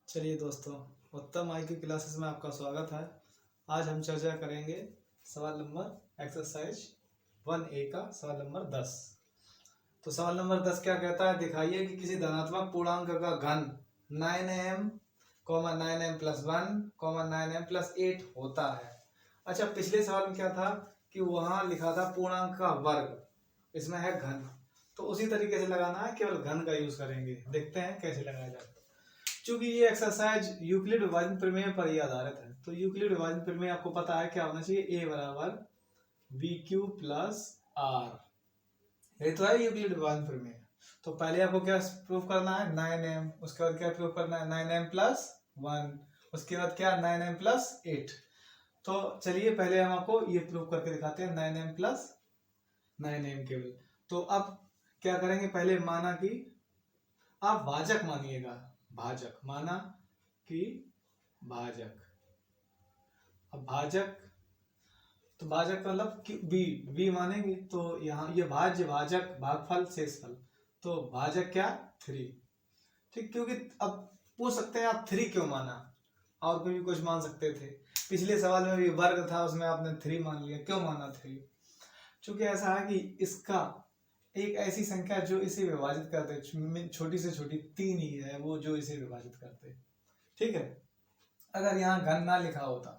चलिए दोस्तों, उत्तम आई की क्लासेस में आपका स्वागत है। आज हम चर्चा करेंगे सवाल नंबर एक्सरसाइज 1A का सवाल नंबर 10। तो सवाल नंबर 10 क्या कहता है, दिखाइए कि किसी धनात्मक पूर्णांक का घन 9m, 9m plus 1, 9m plus 8 होता है। अच्छा, पिछले सवाल में क्या था कि वहां लिखा था पूर्णांक का वर्ग, इसमें है घन। तो उसी तरीके से लगाना है, केवल घन का यूज करेंगे। देखते हैं कैसे लगाया जाता है। चूंकि ये एक्सरसाइज यूक्लिड विभाजन प्रमेय पर ही आधारित है, तो यूक्लिड विभाजन प्रमेय आपको पता है क्या होना चाहिए, a बराबर बी क्यू प्लस आर। ये तो है यूक्लिड विभाजन प्रमेय। तो पहले आपको क्या प्रूव करना है, 9m। उसके बाद क्या प्रूव करना है, 9m प्लस 1। उसके बाद क्या, 9m प्लस 8। तो चलिए पहले हम आपको ये प्रूव करके दिखाते हैं, 9m प्लस 9m केवल। तो अब क्या करेंगे, पहले माना कि आप भाजक मानिएगा, भाजक माना कि भाजक। अब भाजक, तो भाजक का मतलब बी बी मानेंगे, तो यहाँ ये भाज्य, भाजक, भागफल, शेषफल। तो भाजक क्या, 3। ठीक, क्योंकि अब पूछ सकते हैं आप 3 क्यों माना, और भी कुछ मान सकते थे। पिछले सवाल में भी वर्ग था, उसमें आपने 3 मान लिया, क्यों माना 3? चूंकि ऐसा है कि इसका एक ऐसी संख्या जो इसे विभाजित करते, छोटी से छोटी 3 ही है वो जो इसे विभाजित करते। ठीक है, अगर यहाँ घन ना लिखा होता,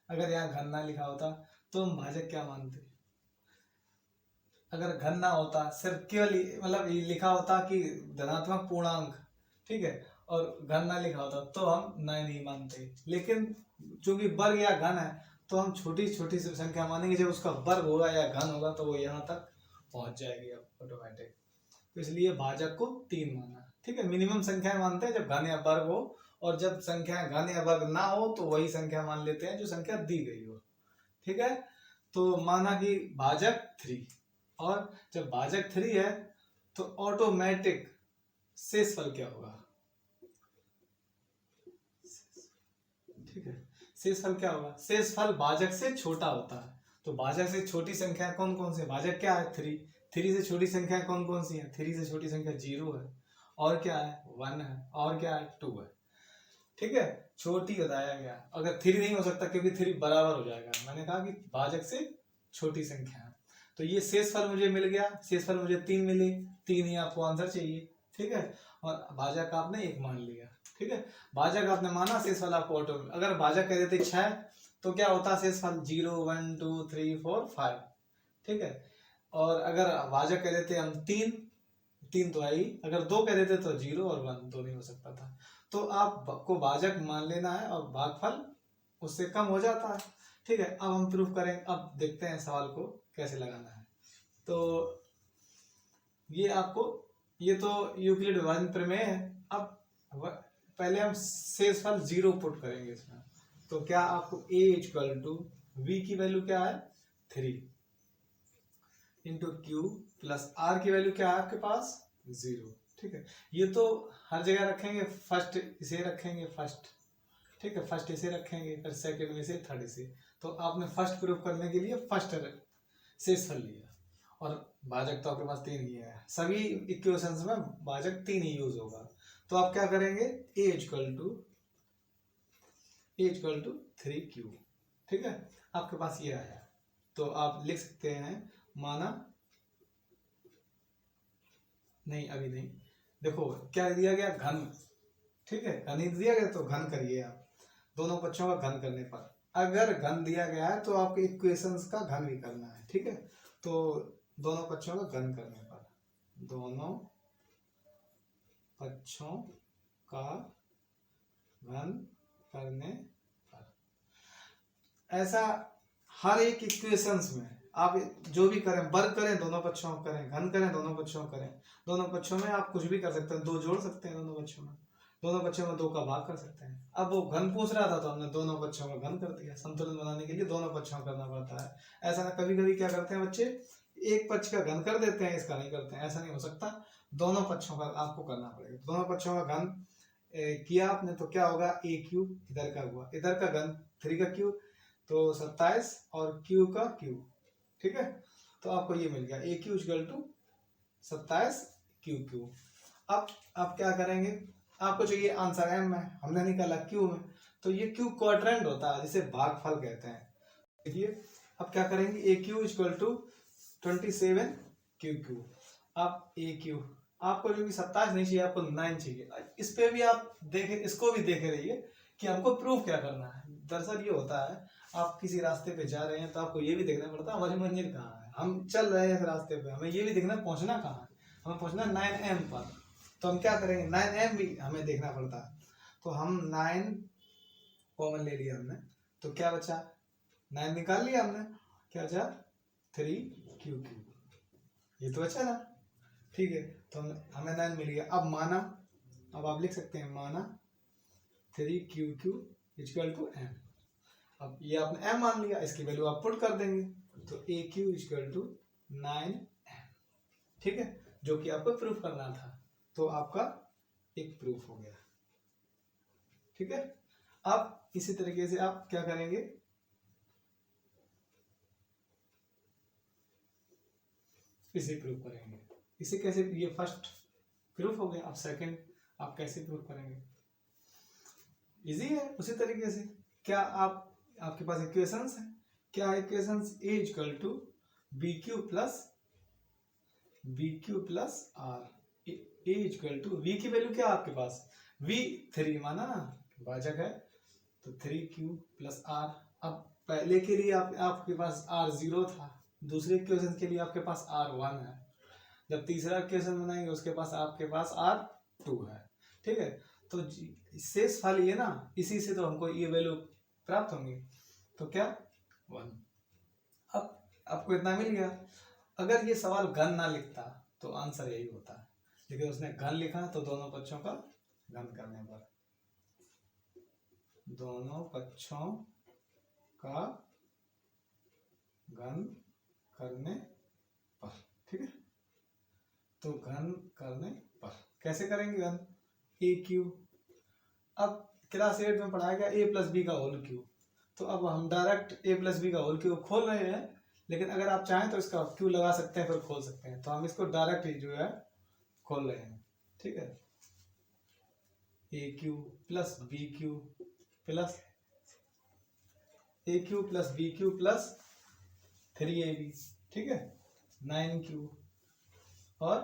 अगर यहाँ घन ना लिखा होता तो हम भाजक क्या मानते। अगर घन ना होता, सिर्फ केवल मतलब लिखा होता कि धनात्मक पूर्णांक, ठीक है, और घन ना लिखा होता तो हम नहीं मानते। लेकिन चूंकि वर्ग या घन है तो हम छोटी छोटी संख्या मानेंगे। जब उसका वर्ग होगा या घन होगा तो वो यहाँ तक पहुंच जाएगी ऑटोमेटिक। तो इसलिए भाजक को 3 माना। ठीक है, मिनिमम संख्या मानते हैं जब घन या वर्ग हो, और जब संख्या घन या वर्ग ना हो तो वही संख्या मान लेते हैं जो संख्या दी गई हो। ठीक है, तो माना कि भाजक 3, और जब भाजक 3 है तो ऑटोमेटिक शेषफल क्या होगा। ठीक है, शेषफल क्या होगा, शेषफल भाजक से छोटा होता है। तो भाजक से छोटी संख्या कौन कौन सी, भाजक क्या है 3। 3 से छोटी संख्या कौन कौन सी है, 3 से छोटी संख्या 0 है, और क्या है 1 है, और क्या है 2 है। ठीक है, छोटी बताया गया। अगर 3 नहीं हो सकता क्योंकि 3 बराबर हो जाएगा, मैंने कहा कि भाजक से छोटी संख्या है। तो ये शेषफल मुझे मिल गया, शेषफल मुझे 3 मिली, 3 ही आपको आंसर चाहिए। ठीक है, और भाजक आपने 1 मान लिया। ठीक है, भाजक आपने माना, शेषफल आपको ऑटो। अगर भाजक कह देते 6 तो क्या होता शेषफल 0 1 2 3 4 5। ठीक है, और अगर भाजक कह देते हम 3 तो आई, अगर 2 कह देते तो 0 और 1 तो नहीं हो सकता था। तो आपको भाजक मान लेना है और भागफल उससे कम हो जाता है। ठीक है, अब हम प्रूफ करें, अब देखते हैं सवाल को कैसे लगाना है। तो ये आपको, ये तो यूक्लिड विभाजन प्रमेय है। अब पहले हम शेषफल 0 पुट करेंगे इसमें। तो क्या आपको a इक्वल टू v की वैल्यू क्या है 3 इंटू क्यू प्लस r की वैल्यू क्या है आपके पास 0। ठीक है, ये तो हर जगह रखेंगे, फर्स्ट इसे रखेंगे फर्स्ट। ठीक है, फर्स्ट इसे रखेंगे, फिर सेकंड में से, थर्ड इसे। तो आपने फर्स्ट प्रूफ करने के लिए फर्स्ट शेषफल लिया, और भाजक तो आपके पास 3 ही है। सभी इक्वेशंस में भाजक 3 ही यूज होगा। तो आप क्या करेंगे, a इक्वल टू 3q। ठीक है, आपके पास ये आया, तो आप लिख सकते हैं, माना नहीं अभी नहीं, देखो क्या दिया गया, घन। ठीक है, घन ही दिया गया तो घन करिए आप, दोनों पक्षों का घन करने पर। अगर घन दिया गया है तो आपके इक्वेशंस का घन भी करना है। ठीक है, तो दोनों पक्षों का घन करने पर, दोनों पक्षों का घन करने पर, ऐसा हर एक इक्वेशंस में आप जो भी करें, वर्ग करें दोनों पक्षों को करें, घन करें दोनों पक्षों को करें, दोनों पक्षों में आप कुछ भी कर सकते हैं, 2 जोड़ सकते हैं दोनों पक्षों में, दोनों पक्षों में 2 का भाग कर सकते हैं। अब वो घन पूछ रहा था तो हमने दोनों पक्षों का घन कर दिया। संतुलन बनाने के लिए दोनों पक्षों का करना पड़ता है। ऐसा ना, कभी कभी क्या करते हैं बच्चे, एक पक्ष का घन कर देते हैं, इसका नहीं करते हैं, ऐसा नहीं हो सकता। दोनों पक्षों का आपको करना पड़ेगा। दोनों पक्षों का घन किया आपने तो क्या होगा, ए क्यू, इधर का हुआ, इधर का घन 3 का क्यू तो 27, और क्यू का क्यू। ठीक है, तो आपको ये मिल गया a Q equal to 27 q cube. अब आप क्या करेंगे, आपको चाहिए आंसर m में, हमने निकाला q में, तो ये q क्वाड्रेंट होता है जिसे भागफल कहते हैं। देखिए अब क्या करेंगे, a Q equal to 27 q cube. अब ए क्यू आपको जो कि 27 नहीं चाहिए, आपको 9 चाहिए। इस पे भी आप देखे, इसको भी देखे रहिए कि हमको प्रूफ क्या करना है। दरअसल ये होता है, आप किसी रास्ते पे जा रहे हैं तो आपको ये भी देखना पड़ता है हमारी मंजिल कहाँ है। हम चल रहे हैं इस रास्ते पे, हमें ये भी देखना पहुंचना कहाँ है। हमें पहुंचना 9m पर, तो हम क्या करेंगे, 9m भी हमें देखना पड़ता है। तो हम 9 कॉमन ले लिया हमने, तो क्या बचा, 9 निकाल लिया हमने, क्या बचा 3 क्यू, ये तो बचा ना। ठीक है, तो हमें 9 मिल गया। अब माना, अब आप लिख सकते हैं माना 3 क्यू इक्वल टू m। अब ये आपने m मान लिया, इसकी वैल्यू आप पुट कर देंगे, तो ए क्यू इक्वल टू 9m। ठीक है, जो कि आपको प्रूफ करना था, तो आपका एक प्रूफ हो गया। ठीक है, अब इसी तरीके से आप क्या करेंगे, इसे प्रूफ करेंगे। इसे कैसे, ये फर्स्ट प्रूफ हो गया, अब सेकंड आप कैसे प्रूफ करेंगे, इजी है उसी तरीके से। क्या आपके पास इक्वेशंस है, क्या equations, a equal to b Q plus r, a equal to v की वैल्यू क्या आपके पास, वी 3 माना ना, भाजक है, तो 3 क्यू प्लस आर। अब पहले के लिए आपके पास आर 0 था, दूसरे इक्वेशन के लिए आपके पास आर 1 है, जब तीसरा इक्वेशन बनाएंगे उसके पास आपके पास आर 2 है। ठीक है, तो शेष फल ये ना, इसी से तो हमको ये वैल्यू प्राप्त होंगी, तो क्या 1। अब आपको इतना मिल गया। अगर ये सवाल घन ना लिखता तो आंसर यही होता, लेकिन उसने घन लिखा, तो दोनों पक्षों का घन करने पर, दोनों पक्षों का घन करने पर। ठीक है, तो घन करने पर कैसे करेंगे घन, ए क्यू। अब क्लास 8 में पढ़ाया गया ए प्लस बी का होल क्यू, तो अब हम डायरेक्ट ए प्लस बी का होल क्यू खोल रहे हैं, लेकिन अगर आप चाहें तो इसका क्यू लगा सकते हैं, फिर खोल सकते हैं, तो हम इसको डायरेक्ट ही जो है खोल रहे हैं। ठीक है, a cube plus b Q plus a cube plus b Q plus 3ab। ठीक है, 9q और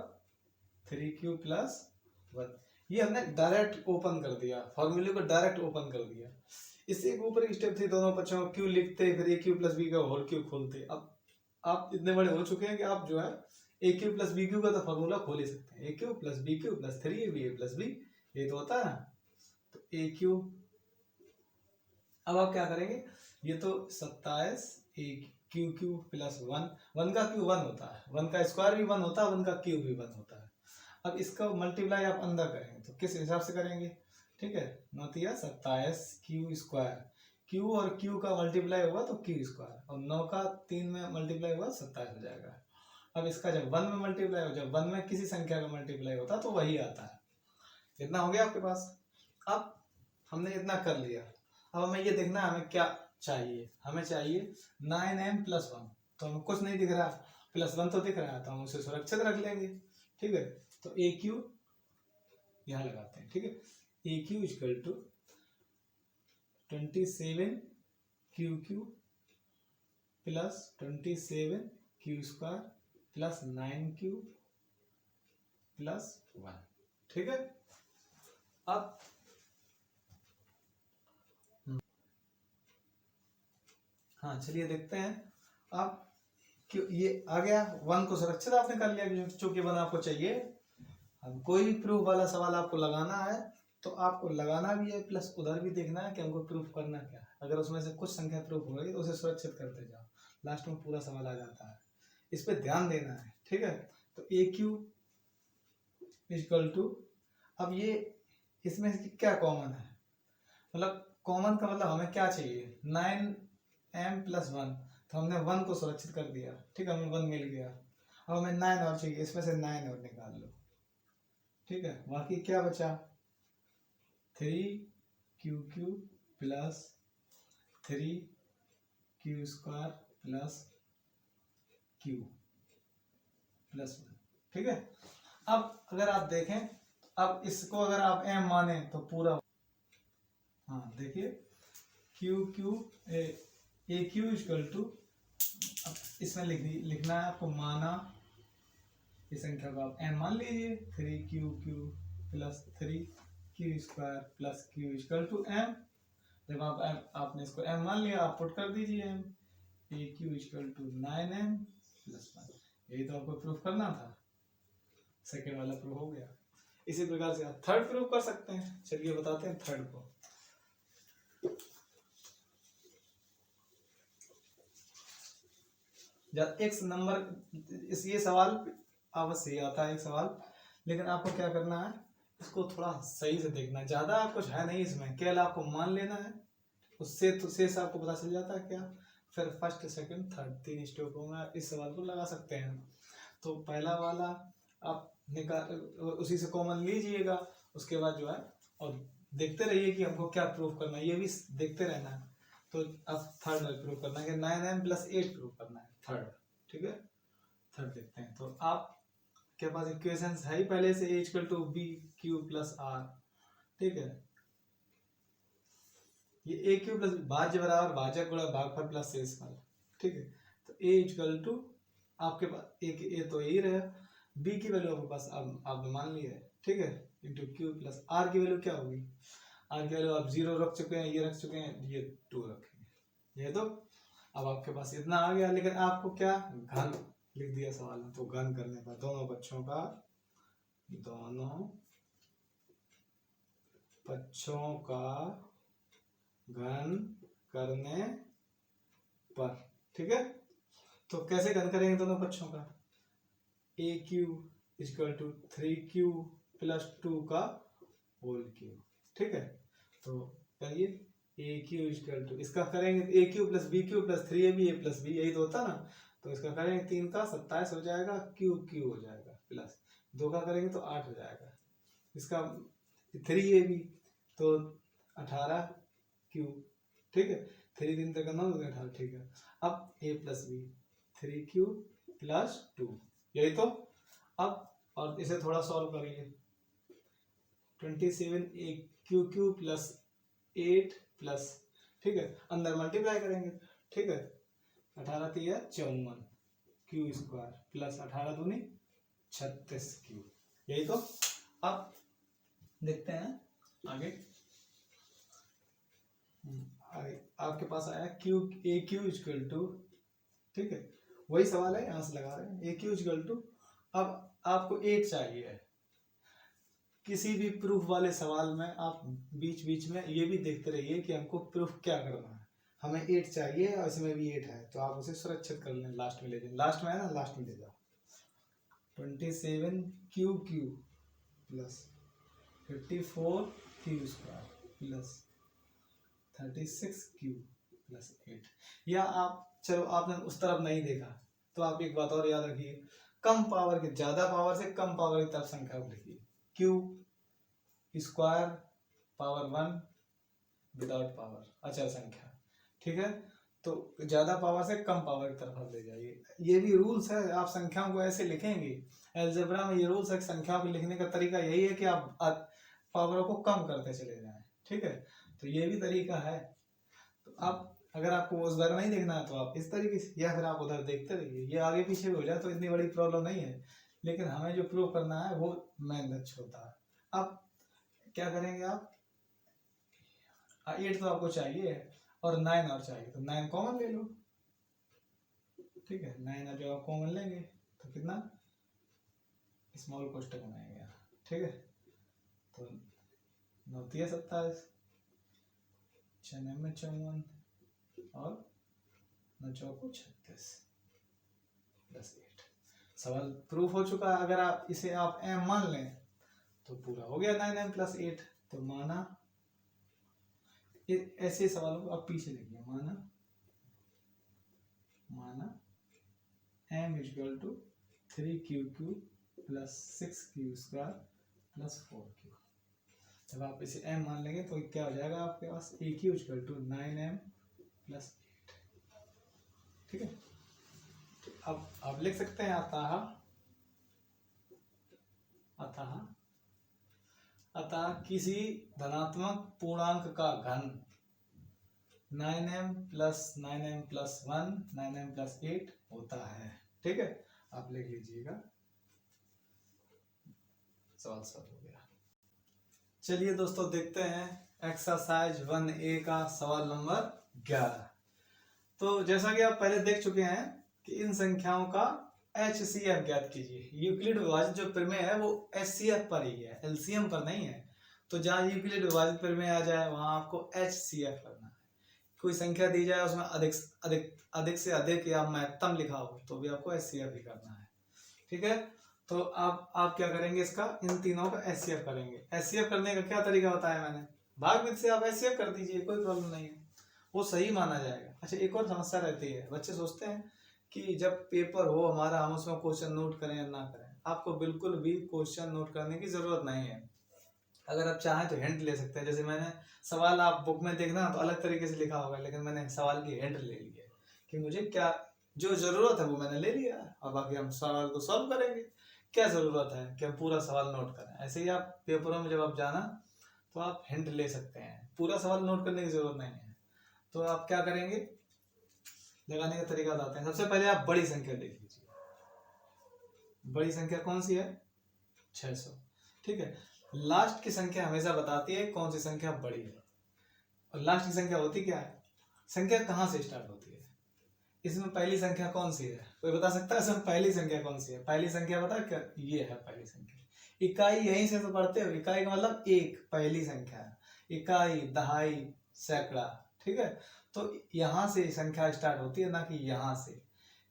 3q प्लस 1, ये हमने डायरेक्ट ओपन कर दिया, फॉर्मूले को डायरेक्ट ओपन कर दिया। इससे एक ऊपर स्टेप थी, दोनों पक्षों का क्यू लिखते, फिर ए क्यू प्लस बी का होल क्यू खोलते। अब आप इतने बड़े हो चुके हैं कि आप जो है a cube plus b cube का तो फॉर्मूला खोल ही सकते हैं, a cube plus b Q plus 3ab plus b, ये तो होता है। तो ए क्यू, अब आप क्या करेंगे, ये तो 27 ए क्यू क्यू प्लस 1, 1 का क्यू 1 होता है, 1 का स्क्वायर भी 1 होता है, 1 का क्यू भी 1 होता है। अब इसका मल्टीप्लाई आप अंदर करेंगे तो किस हिसाब से करेंगे, ठीक है, 9 27 क्यू स्क्वायर, क्यू और क्यू का मल्टीप्लाई हुआ तो क्यू स्क्वायर, और 9 का 3 में मल्टीप्लाई हुआ 27 हो जाएगा। अब इसका जब 1 में मल्टीप्लाई हो, जब 1 में किसी संख्या का मल्टीप्लाई होता तो वही आता है। इतना हो गया आपके पास। अब हमने इतना कर लिया, अब हमें ये देखना है हमें क्या चाहिए, हमें चाहिए 9m प्लस 1, तो हमें कुछ नहीं दिख रहा, प्लस 1 तो दिख रहा है, तो हम उसे सुरक्षित रख लेंगे। ठीक है, तो ए क्यू यहाँ लगाते हैं। ठीक है, a Q equal to 27 q cube plus 27 q square plus 9q plus 1। ठीक है, अब हाँ चलिए देखते हैं। अब क्यों ये आ गया, 1 को सुरक्षित आपने कर लिया, चूंकि 1 आपको चाहिए। अब कोई भी प्रूफ वाला सवाल आपको लगाना है तो आपको लगाना भी है, प्लस उधर भी देखना है कि हमको प्रूफ करना क्या है। अगर उसमें से कुछ संख्या प्रूफ हो गई तो उसे सुरक्षित करते जाओ, लास्ट में पूरा सवाल आ जाता है, इस पे ध्यान देना है। ठीक है, तो ए क्यू इक्वल टू, अब ये इसमें क्या कॉमन है, मतलब कॉमन का मतलब हमें क्या चाहिए, 9m प्लस 1, तो हमने 1 को सुरक्षित कर दिया। ठीक है, हमें 1 मिल गया। अब हमें 9 और चाहिए, इसमें से 9 और निकाल लो। ठीक है, बाकी क्या बचा, 3q plus 3q square plus q plus 1। ठीक है, अब अगर आप देखें अब इसको अगर आप m माने तो पूरा, हाँ देखिए q q a Q equal to, इसमें लिखना है आपको, माना इस संख्या को आप m मान लीजिए, 3qq plus 3q² plus q equal to m। जब आपने इसको m मान लिया, आप पुट कर दीजिए m, a Q equal to 9m plus 1। यही तो आपको प्रूफ करना था, सेकेंड वाला प्रूफ हो गया। इसी प्रकार से आप थर्ड प्रूफ कर सकते हैं। चलिए बताते हैं थर्ड को। जब x नंबर, ये सवाल अवश्य ही आता है एक सवाल, लेकिन आपको क्या करना है, इसको थोड़ा सही से देखना है। ज्यादा कुछ है नहीं इसमें, केवल आपको मान लेना है, उससे तो शेष आपको पता चल जाता है क्या। फिर फर्स्ट सेकंड थर्ड 3 स्टेप होगा, इस सवाल को लगा सकते हैं। तो पहला वाला आप निकाल, उसी से कॉमन लीजिएगा, उसके बाद जो है और देखते रहिए कि हमको क्या प्रूफ करना है, ये भी देखते रहना है। तो अब थर्ड प्रूफ करना है कि 9m प्लस 8 प्रूफ करना है थर्ड। ठीक है, थर्ड देखते हैं। तो आप के पास इक्वेशन है ही पहले से, a equal to b Q plus r. ठीक है, ये ए क्यू प्लस भाज्य बराबर भाजक गुणा भागफल प्लस शेषफल। ठीक है, तो a इक्वल टू आपके पास ए तो यही रहे, b की वैल्यू आपके पास अब आपने मान ली है। ठीक है, इंटू क्यू प्लस आर की वैल्यू क्या होगी, आर की वैल्यू आप 0 रख चुके हैं, ये रख चुके हैं, ये 2 रखेंगे। ये तो अब आपके पास इतना आ गया, लेकिन आपको क्या घन लिख दिया सवाल में। तो घन करने पर दोनों पक्षों का घन करने पर। ठीक है, तो कैसे घन करेंगे दोनों पक्षों का, a Q equal to 3q plus 2 का होल क्यूब। ठीक है, तो करिए ए क्यू इक्वल टू, इसका करेंगे a cube plus b Q plus 3ab plus b, यही तो होता ना। तो इसका करेंगे 3 का 27 हो जाएगा, क्यूब क्यू हो जाएगा, प्लस 2 का करेंगे तो 8 हो जाएगा, इसका 3ab तो 18 क्यूब। ठीक है, 3 दिन तक 9 18। ठीक है, अब a plus B 3q plus 2, यही तो। अब और इसे थोड़ा सॉल्व करिए, 27 ए क्यू क्यू प्लस 8 प्लस, ठीक है, अंदर मल्टीप्लाई करेंगे। ठीक है, 18 3 54 क्यू स्क्वायर प्लस 18 दूनी 36 क्यू, यही तो। अब देखते हैं आगे, आपके पास आया q a Q equal to, ठीक है, वही सवाल है, यहां से लगा रहे हैं ए क्यू इक्वल टू। अब आपको 8 चाहिए। किसी भी प्रूफ वाले सवाल में आप बीच बीच में ये भी देखते रहिए कि हमको प्रूफ क्या करना है। हमें 8 चाहिए और इसमें भी 8 है, तो आप उसे सुरक्षित कर लें, लास्ट में ले जाए, लास्ट में है ना, लास्ट में ले जाओ। 27 q cube plus 54 Q square plus 36 Q plus 8। या आप चलो आपने उस तरफ नहीं देखा, तो आप एक बात और याद रखिए, कम पावर के, ज्यादा पावर से कम पावर की तरफ संख्या को लिखिए। Q square power 1 without power अचर संख्या। ठीक है, तो ज्यादा पावर से कम पावर की तरफ ले जाइए। ये भी रूल्स है, आप संख्याओं को ऐसे लिखेंगे, अलजेब्रा में ये रूल्स है, संख्याओं को लिखने का तरीका यही है कि आप पावरों को कम करते चले जाएं। ठीक है, तो ये भी तरीका है। तो आप अगर आपको उस बार नहीं देखना है तो आप इस तरीके से, या फिर आप उधर देखते रहिए, ये आगे पीछे हो जाए तो इतनी बड़ी प्रॉब्लम नहीं है, लेकिन हमें जो प्रूव करना है वो मेन लक्ष्य होता है। अब क्या करेंगे आप, 8 तो आपको चाहिए और 9 और चाहिए, तो 9 कॉमन ले लो। ठीक है, 9 जो आप कॉमन लेंगे तो कितना, स्मॉल कोष्टक बनाएंगे यहाँ। ठीक है, तो 9 3 27, 6 9 में 54 और 9 चौको 36 प्लस 8। सवाल प्रूफ हो चुका है। अगर आप इसे आप m मान लें तो पूरा हो गया 9m प्लस 8। तो माना, ऐसे सवालों को आप पीछे देखिए, माना m equal to 3q plus 6q square plus 4q। जब आप इसे m मान लेंगे तो क्या हो जाएगा आपके पास, a q equal to 9m plus 8। ठीक है, अब आप लिख सकते हैं अतः अतः किसी धनात्मक पूर्णांक का घन 9m + 9m + 1 9m + 8 होता है। ठीक है, आप लिख लीजिएगा, सवाल सॉल्व हो गया। चलिए दोस्तों देखते हैं एक्सरसाइज 1A का सवाल नंबर 11। तो जैसा कि आप पहले देख चुके हैं कि इन संख्याओं का HCF ज्ञात कीजिए। यूक्लिड विभाजित जो प्रमेय है वो HCF पर ही है, LCM पर नहीं है। तो जहां यूक्लिड विभाजित प्रमेय आ जाए वहां आपको HCF करना है। कोई संख्या दी जाए उसमें अधिक से अधिक या महत्तम लिखा हो तो भी आपको HCF ही करना है। ठीक है, तो आप क्या करेंगे, इसका इन तीनों का HCF करेंगे। HCF करने का क्या तरीका बताया मैंने, भाग विधि से आप HCF कर दीजिए, कोई प्रॉब्लम नहीं है, वो सही माना जाएगा। अच्छा, एक और समस्या रहती है, बच्चे सोचते हैं कि जब पेपर हो हमारा हम उसमें क्वेश्चन नोट करें या ना करें। आपको बिल्कुल भी क्वेश्चन नोट करने की जरूरत नहीं है। अगर आप चाहें तो हिंट ले सकते हैं। जैसे मैंने सवाल, आप बुक में देखना तो अलग तरीके से लिखा होगा, लेकिन मैंने सवाल की हिंट ले ली है कि मुझे क्या जो जरूरत है वो मैंने ले लिया, और बाकी हम सवाल को सॉल्व करेंगे। क्या जरूरत है कि हम पूरा सवाल नोट करें। ऐसे ही आप पेपरों में जब आप जाना तो आप हिंट ले सकते हैं, पूरा सवाल नोट करने की जरूरत नहीं है। तो आप क्या करेंगे, लगाने का तरीका बताते हैं। सबसे पहले आप बड़ी संख्या देख लीजिए। बड़ी संख्या कौन सी है, 600। ठीक है, लास्ट की संख्या हमेशा बताती है कौन सी संख्या बड़ी है। और लास्ट की संख्या होती क्या है, संख्या कहाँ से स्टार्ट होती है। इसमें पहली संख्या कौन सी है, कोई बता सकता है इसमें पहली संख्या कौन सी है। पहली संख्या बता क्या, ये है पहली संख्या। इकाई यहीं से तो पढ़ते हो, इकाई का मतलब एक, पहली संख्या। इकाई, दहाई, सैकड़ा। ठीक है, तो यहाँ से संख्या स्टार्ट होती है, ना कि यहाँ से।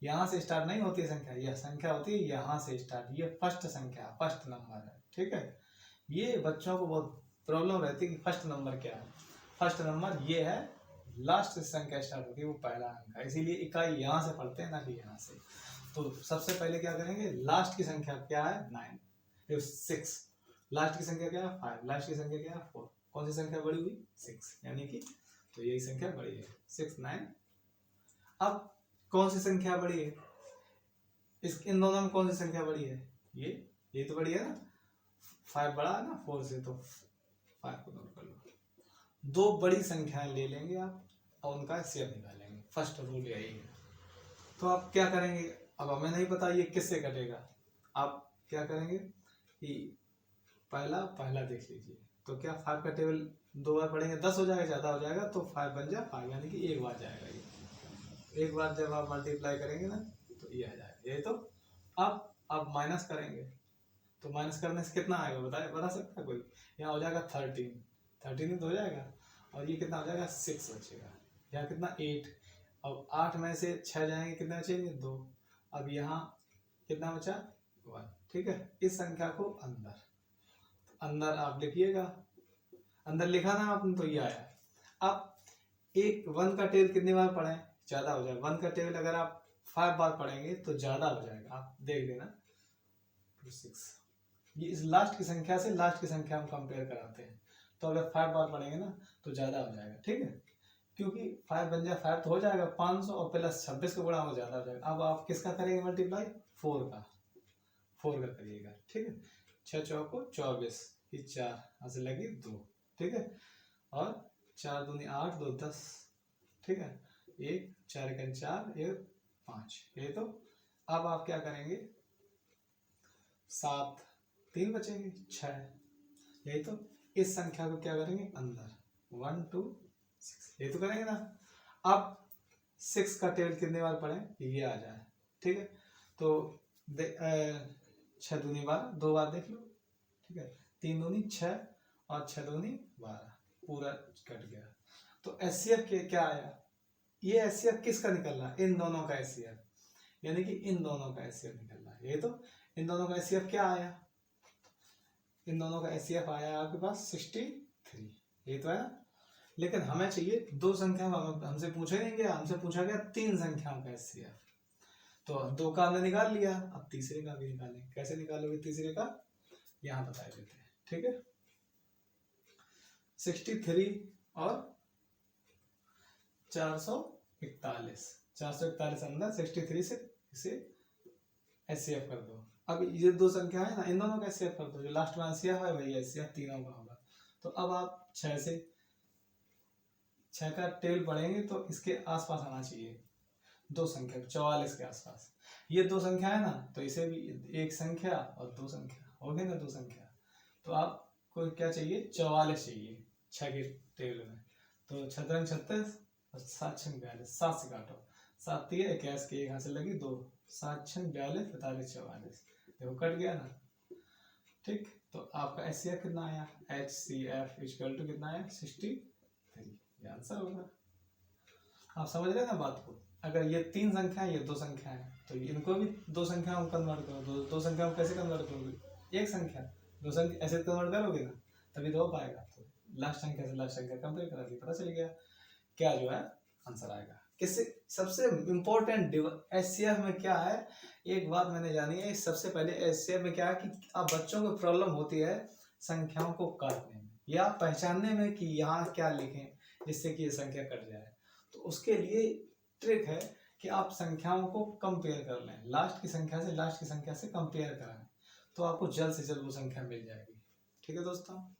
यहाँ से स्टार्ट नहीं होती है संख्या, यह संख्या होती है यहाँ से स्टार्ट। ये फर्स्ट संख्या, फर्स्ट नंबर है। ठीक है, ये बच्चों को बहुत प्रॉब्लम रहती है कि फर्स्ट नंबर क्या है। फर्स्ट नंबर ये है, लास्ट से संख्या स्टार्ट होती है वो पहला अंक है, इसीलिए इकाई यहाँ से पढ़ते हैं ना कि यहाँ से। तो सबसे पहले क्या करेंगे, लास्ट की संख्या क्या है, 9, 6। लास्ट की संख्या क्या है, 5। लास्ट की संख्या क्या है, 4। कौन सी संख्या बड़ी हुई, 6, यानी कि तो यही संख्या बड़ी है, 6, 9। अब कौन सी संख्या बड़ी है, इन दोनों में कौन सी संख्या बड़ी है, ये तो बड़ी है ना, 5 बड़ा है ना 4 से, तो 5 को नोट कर लो। दो बड़ी संख्याएं ले लेंगे आप और उनका HCF निकालेंगे, फर्स्ट रूल यही है। तो आप क्या करेंगे, अब हमें नहीं पता ये किससे कटेगा। आप क्या करेंगे कि पहला देख लीजिए। तो क्या 5 का टेबल 2 बार पढ़ेंगे 10 हो जाएगा, ज़्यादा हो जाएगा, तो 5 बन जाए 5, यानी कि एक बार जाएगा ये। एक बार जब आप मल्टीप्लाई करेंगे ना तो ये आ जाएगा। ये तो अब माइनस करेंगे, तो माइनस करने से कितना आएगा बता सकता है कोई। यहाँ हो जाएगा 13 तो हो जाएगा, और ये कितना हो जाएगा 6 बचेगा। यहाँ कितना 8, अब 8 में से 6 जाएंगे, कितने बचेंगे 2। अब यहाँ कितना बचा 1। ठीक है, इस संख्या को अंदर आप लिखिएगा, अंदर लिखा ना आपने तो ये आया। अब एक 1 का टेबल कितनी बार पढ़ें, ज्यादा हो जाएगा। 1 का टेबल अगर आप 5 बार पढ़ेंगे तो ज्यादा हो जाएगा, आप देख लेना। 6, ये इस लास्ट की संख्या से लास्ट की संख्या हम कंपेयर कराते हैं, तो अगर 5 बार पढ़ेंगे ना तो ज्यादा हो जाएगा। ठीक है, क्योंकि 5 बन जाए 5 तो हो जाएगा 500, और प्लस 26 का गुणा हो ज्यादा हो जाएगा। अब आप किसका करेंगे मल्टीप्लाई, 4 का करिएगा। ठीक है, 6 चौको 24, 4 यहाँ से लगी 2। ठीक है, और 4 दूनी 8, 2 10। ठीक है, 1 4 1 4 1 5। ये तो अब आप क्या करेंगे, 7 3 बचेंगे 6। यही तो इस संख्या को क्या करेंगे अंदर, 1 2 6, ये तो करेंगे ना। अब 6 का टेबल कितने बार पढ़ें ये आ जाए। ठीक है, तो 6 दूनी 12, 2 बार देख लो। ठीक है, 3 दूनी 6 और 6 दूनी 12, पूरा कट गया। तो HCF के क्या आया, ये HCF किसका निकल रहा है, इन दोनों का HCF, यानी कि इन दोनों का HCF निकल रहा है। ये तो इन दोनों का HCF क्या आया, इन दोनों का HCF आया आपके पास 63। ये तो आया, लेकिन हमें चाहिए दो संख्या, हमसे पूछे नहीं गया, हमसे पूछा गया 3 संख्याओं का HCF। तो 2 का हमने निकाल लिया, अब तीसरे का भी निकालेंगे। कैसे निकालोगे तीसरे का, यहाँ बता देते हैं। ठीक है, 63 और 441 अंदर 63 से इसे HCF कर दो। अब ये 2 संख्या है ना, इन दोनों का HCF कर दो, जो लास्ट में HCF है वही HCF तीनों का होगा। तो अब आप 6 का टेबल पढ़ेंगे तो इसके आसपास आना चाहिए, दो संख्या 44 के आसपास। ये दो संख्या है ना, तो इसे भी एक संख्या और दो संख्या हो गई ना, दो संख्या। तो आपको क्या चाहिए, 44 चाहिए 6 के टेबल में। तो 6 36 और 7 6 42, 7 से काटो, 7 3 21 के, यहाँ से लगी 2, 7 6 42 45 44, देखो कट गया ना। ठीक, तो आपका HCF कितना आया, HCF इक्वल टू कितना आया, 63, ये आंसर होगा। आप समझ रहे हैं ना बात को। अगर ये 3 संख्या है, ये 2 संख्या है, तो इनको भी 2 संख्याओं में कन्वर्ट करो। दो संख्याओं में कैसे कन्वर्ट करोगे, एक संख्या 2 संख्या ऐसे कन्वर्ट करोगे ना, तभी तो हो पाएगा। तो लास्ट संख्या से लास्ट संख्या कंपेयर करा दी, पता चल गया क्या जो है आंसर आएगा। किससे सबसे इम्पोर्टेंट HCF में क्या है, एक बात मैंने जानी है सबसे पहले। HCF में क्या है कि आप बच्चों को प्रॉब्लम होती है संख्याओं को काटने में या पहचानने में कि यहाँ क्या लिखें जिससे कि ये संख्या कट जाए। तो उसके लिए ट्रिक है कि आप संख्याओं को कंपेयर कर लें, लास्ट की संख्या से लास्ट की संख्या से कंपेयर कराएं, तो आपको जल्द से जल्द वो संख्या मिल जाएगी। ठीक है दोस्तों।